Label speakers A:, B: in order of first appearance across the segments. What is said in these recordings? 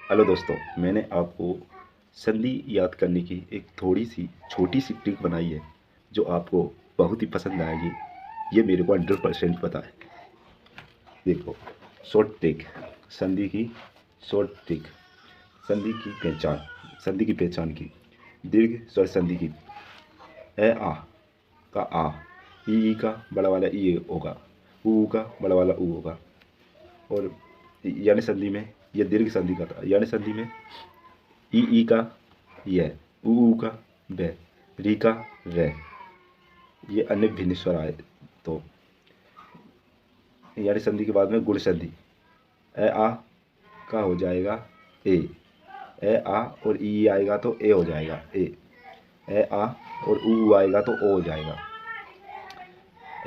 A: Hello दोस्तों, मैंने आपको संधि याद करने की एक थोड़ी सी छोटी सी ट्रिक बनाई है जो आपको बहुत ही पसंद आएगी। ये मेरे को 100% पता है। देखो, शॉर्ट ट्रिक, संधि की शॉर्ट ट्रिक, संधि की पहचान, संधि की पहचान की दीर्घ स्वर संधि की ए आ का आ, ई का बड़ा वाला ई होगा, ऊ का बड़ा वाला ऊ होगा। और यण संधि में ये दीर्घ संधि का था। यण संधि में ई का य, ऊ का ब, री का रे, ये अन्य भिन्न स्वर आए। तो यानी संधि के बाद में गुण संधि, ए आ का हो जाएगा ए आ और ई आएगा तो ए हो जाएगा ए आ और ऊ आएगा तो ओ हो जाएगा,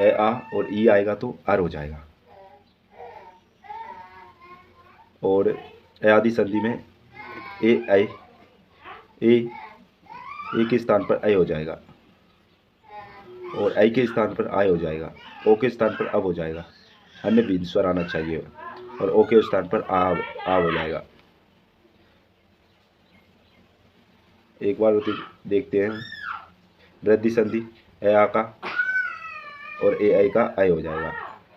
A: ए आ और ई आएगा तो आर हो जाएगा। और ए आदि संधि में ए आई ए के स्थान पर आई हो जाएगा और आई के स्थान पर आय हो जाएगा, ओ के स्थान पर अब हो जाएगा। अन्य भिन्न स्वर आना चाहिए और ओ के स्थान पर आ हो जाएगा। एक बार देखते हैं। वृद्धि संधि, ए आ का और ए आई का आई हो जाएगा,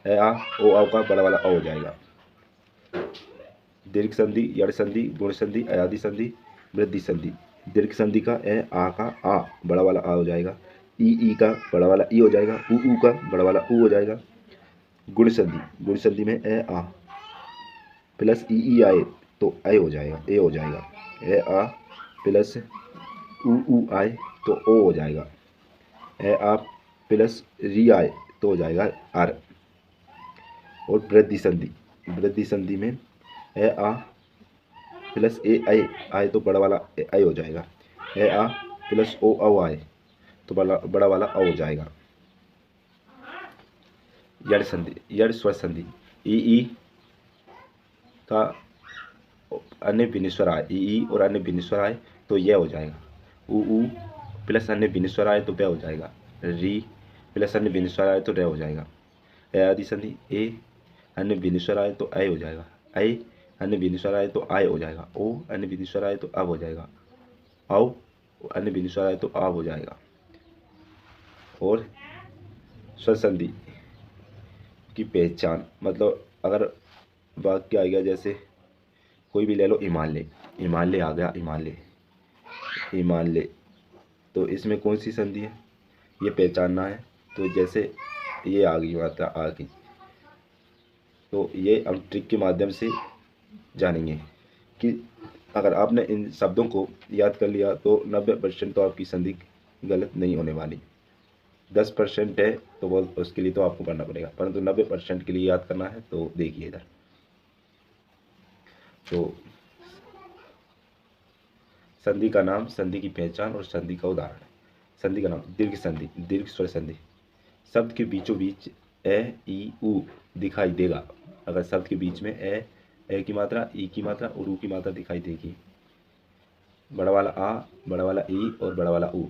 A: ए आ ओ आ का बड़ा वाला ओ हो जाएगा। दीर्घ संधि, यड़ संधि, गुण संधि, अयादि संधि, वृद्धि संधि। दीर्घ संधि का ए आ का आ बड़ा वाला आ हो जाएगा, ई का बड़ा वाला ई हो जाएगा, ऊ का बड़ा वाला ऊ हो जाएगा। गुण संधि, गुण संधि में ए आ प्लस ई आए तो ए हो जाएगा, ए हो जाएगा। ए आ प्लस ऊ आए तो ओ हो जाएगा, ए आ प्लस री आए तो हो जाएगा आर। और वृद्धि संधि, वृद्धि संधि में ए आ प्लस ए आई आए तो बड़ा वाला आई हो जाएगा, ए आ प्लस ओ औ आए तो बड़ा वाला औ हो जाएगा। यड़ संधि, यड़ स्वर संधि, ई का अन्य भिन्न स्वर आए, ई और अन्य भिन्न स्वर आए तो यह हो जाएगा, ऊ प्लस अन्य भिन्न स्वर आए तो ब हो जाएगा, री प्लस अन्य भिन्न स्वर आए तो रे हो जाएगा। ए आदि संधि, ए अन्य भिन्न स्वर आए तो आई हो जाएगा, आई अन्य भिन्न स्वर आए तो आय हो जाएगा, ओ अन्य भिन्न स्वर आए तो अब हो जाएगा, औ अन्य भिन्न स्वर आए तो आब हो जाएगा। और स्वर संधि की पहचान, मतलब अगर वाक्य आ गया, जैसे कोई भी ले लो, हिमालय, हिमालय आ गया, हिमालय हिमालय, तो इसमें कौन सी संधि है ये पहचानना है। तो जैसे ये आ गई मात्रा आ गई, तो ये हम ट्रिक के माध्यम से जानेंगे कि अगर आपने इन शब्दों को याद कर लिया तो 90% तो आपकी संधि गलत नहीं होने वाली। 10% है तो वो उसके लिए तो आपको करना पड़ेगा, परंतु 90% के लिए याद करना है। तो देखिए इधर, तो संधि का नाम, संधि की पहचान और संधि का उदाहरण। संधि का नाम, दीर्घ संधि, दीर्घ स्वर संधि। शब्द के बीचों बीच ए ई ऊ दिखाई देगा। अगर शब्द के बीच में ए की मात्रा, ई की मात्रा और ऊ की मात्रा दिखाई देगी, बड़ा वाला आ, बड़ा वाला ई और बड़ा वाला ऊ,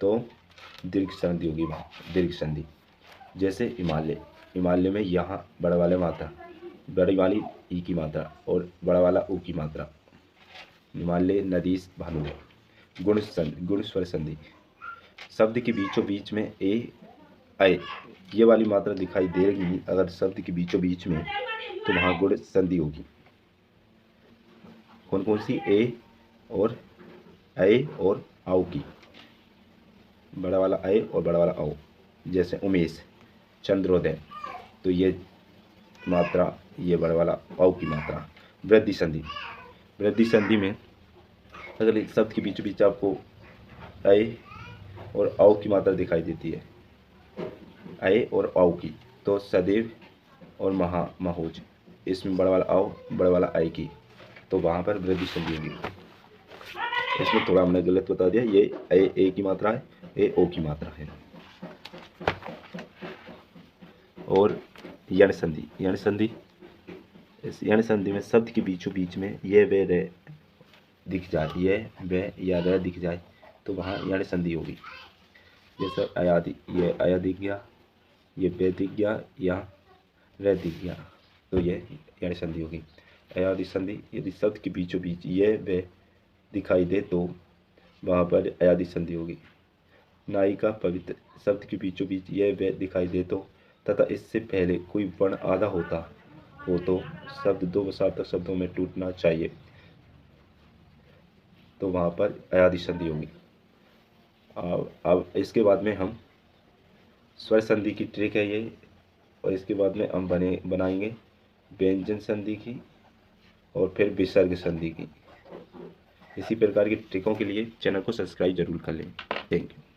A: तो दीर्घ संधि होगी वहाँ, दीर्घ संधि। जैसे हिमालय, हिमालय में यहाँ बड़ा वाला मात्रा, बड़ी वाली ई की मात्रा और बड़ा वाला ऊ की मात्रा, हिमालय नदीस भानुले। गुण संधि, गुण स्वर संधि। शब्द के बीचों बीच में ए आई ये वाली मात्रा दिखाई देगी अगर शब्द के बीचों बीच में, तो वहाँ गुण संधि होगी। कौन कौन सी, ए और आओ की, बड़ा वाला ए और बड़ा वाला आओ। जैसे उमेश, चंद्रोदय, तो ये मात्रा, ये बड़ा वाला औ की मात्रा। वृद्धि संधि, वृद्धि संधि में अगर एक शब्द के बीच बीच आपको ए और औ की मात्रा दिखाई देती है, ए और औ की, तो सदैव और महोज, इसमें बड़ा वाला औ बड़ा वाला आई की, तो वहाँ पर वृद्धि संधि होगी। इसमें थोड़ा हमने गलत बता दिया, ये ए की मात्रा है, ए ओ की मात्रा है। और यण संधि, यण संधि, इस यण संधि में शब्द के बीचों बीच में ये वे रे दिख जाए, ये वे या रे दिख जाए, तो वहाँ यण संधि होगी। जैसे अयादि, ये अया दिख गया, ये वे दिख गया, या रे दिख गया, तो ये यण संधि होगी। अयादि संधि, यदि शब्द के बीचों बीच यह व दिखाई दे तो वहाँ पर अयादि संधि होगी। नाई का पवित्र शब्द के बीचों बीच यह व दिखाई दे तो तथा इससे पहले कोई वर्ण आधा होता हो तो शब्द दो व सार्थक शब्दों में टूटना चाहिए, तो वहाँ पर अयादि संधि होगी। अब इसके बाद में हम स्वर संधि की ट्रिक है ये, और इसके बाद में हम बनाएंगे व्यंजन संधि की और फिर विसर्ग संधि की। इसी प्रकार की ट्रिकों के लिए चैनल को सब्सक्राइब जरूर कर लें। Thank you.